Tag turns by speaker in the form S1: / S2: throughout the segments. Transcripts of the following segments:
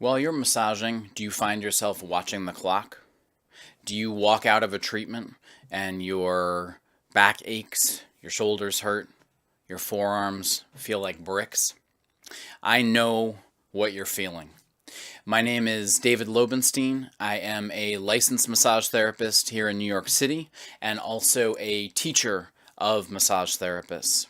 S1: While you're massaging, do you find yourself watching the clock? Do you walk out of a treatment and your back aches, your shoulders hurt, your forearms feel like bricks? I know what you're feeling. My name is David Lobenstine. I am a licensed massage therapist here in New York City and also a teacher of massage therapists.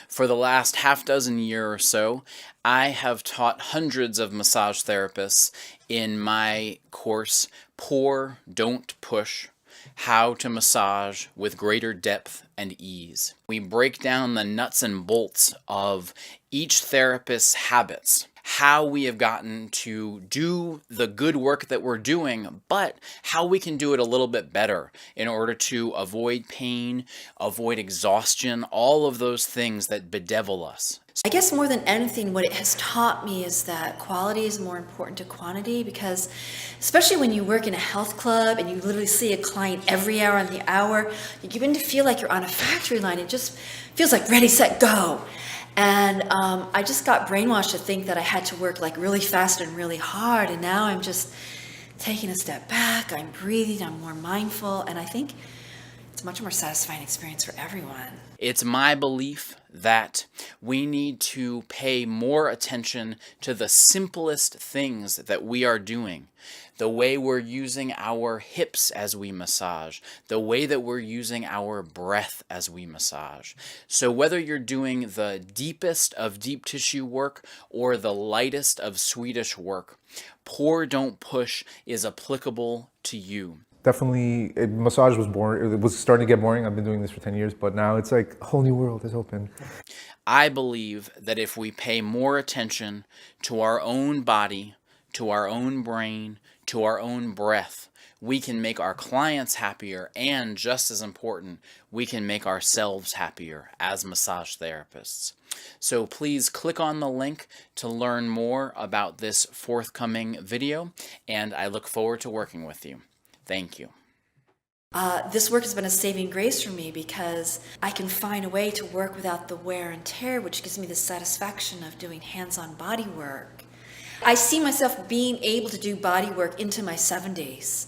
S1: For the last half dozen year or so, I have taught hundreds of massage therapists in my course, Pour, Don't Push, How to Massage with Greater Depth and Ease. We break down the nuts and bolts of each therapist's habits, how we have gotten to do the good work that we're doing, but how we can do it a little bit better in order to avoid pain, avoid exhaustion, all of those things that bedevil us.
S2: I guess more than anything, what it has taught me is that quality is more important to quantity, because especially when you work in a health club and you literally see a client every hour on the hour, you begin to feel like you're on a factory line. It just feels like ready, set, go. And I just got brainwashed to think that I had to work like really fast and really hard. And now I'm just taking a step back, I'm breathing, I'm more mindful, and I think it's a much more satisfying experience for everyone.
S1: It's my belief that we need to pay more attention to the simplest things that we are doing. The way we're using our hips as we massage, the way that we're using our breath as we massage. So whether you're doing the deepest of deep tissue work or the lightest of Swedish work, Pour Don't Push is applicable to you.
S3: Definitely, massage was boring. It was starting to get boring. I've been doing this for 10 years, but now it's like a whole new world is open.
S1: I believe that if we pay more attention to our own body, to our own brain, to our own breath, we can make our clients happier, and just as important, we can make ourselves happier as massage therapists. So please click on the link to learn more about this forthcoming video, and I look forward to working with you. Thank you.
S2: This work has been a saving grace for me because I can find a way to work without the wear and tear, which gives me the satisfaction of doing hands-on body work. I see myself being able to do body work into my 70s.